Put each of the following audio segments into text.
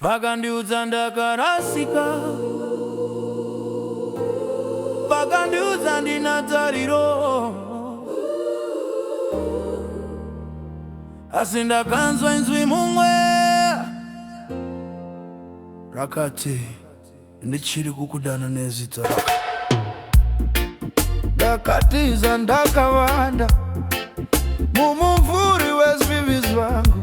Vakandiudza ndakarasika, vakandiudza ndina tariro, asi ndakanzwa inzwi mumweya rakati, ndichiri kukudana nezita rako. Ndakatiza ndakavanda mumumvuri wezvivi zvangu,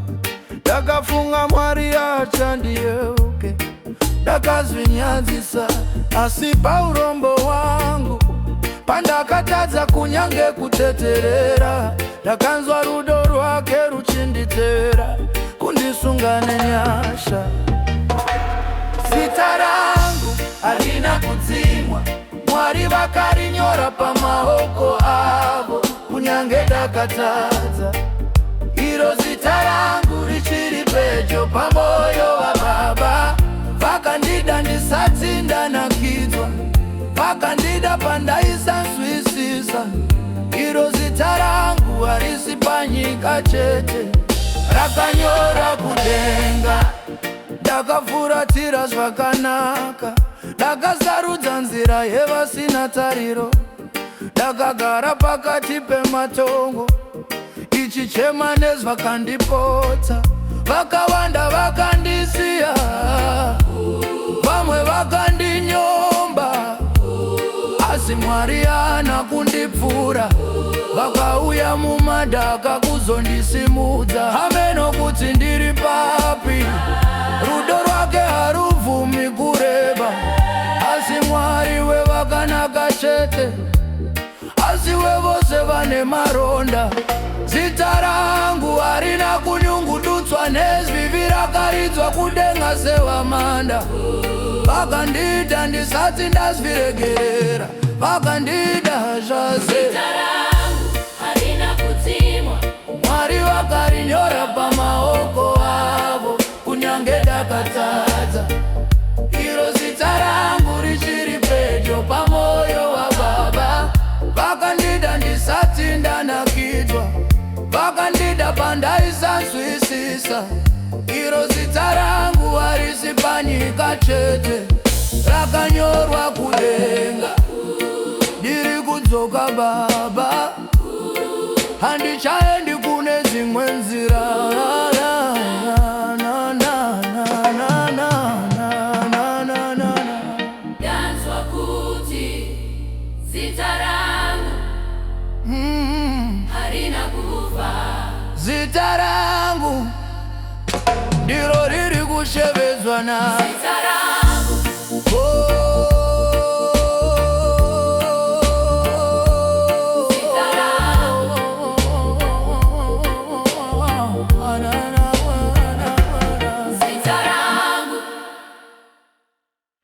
ndakafunga Mwari achandiyeuke. Ndakazvinyadzisa asi paurombo hwangu, pandakatadza kunyange kuteterera, ndakanzwa rudo rwake ruchinditevera, kundisunga nenyasha. Zita rangu harina kudzimwa, Mwari vakarinyora pamaoko avo, kunyange ndakatadza. Iro zita rangu richiri pedyo pamoyo waBaba, vakandida ndisati ndanakidzwa, vakandida pandaisanzwisisa. Iro zita rangu harisi panyika chete, rakanyora kudenga. Ndakafuratira zvakanaka, ndakasarudza nzira yevasina tariro, ndakagara pakati pematongo, ichichema nezvakandipotsa. Vakawanda vakandisiya, vamwe vakandinyomba, asi Mwari haana kundipfura. Vakauya mumadhaka kuzondisimudza, hameno kuti ndiri papi. Rudo rwake harubvumi kureba, asi Mwari wevakanaka chete, asi wevose vane maronda. Zita rangu harina kunyungudutswa nezvivi, rakaridzwa kudenga sevamanda. Vakandida ndisati ndazviregerera, vakandida zvase. Zita rangu harina kudzimwa, Mwari vakarinyora pamaoko avo, kunyange ndakatadza. Iro zita rangu richiri pedyo pamoyo waBaba, vakandida ndisati ndanakidzwa, vakandida pandaisanzwisisa. Iro zita rangu harisi panyika chete, rakanyorwa kudenga. Ndiri kudzoka Baba, handichaendi kune dzimwe nzira. ndanzwa kuti zita rangu harina kufa. Zita rangu ndiro riri kushevedzwa na Zita rangu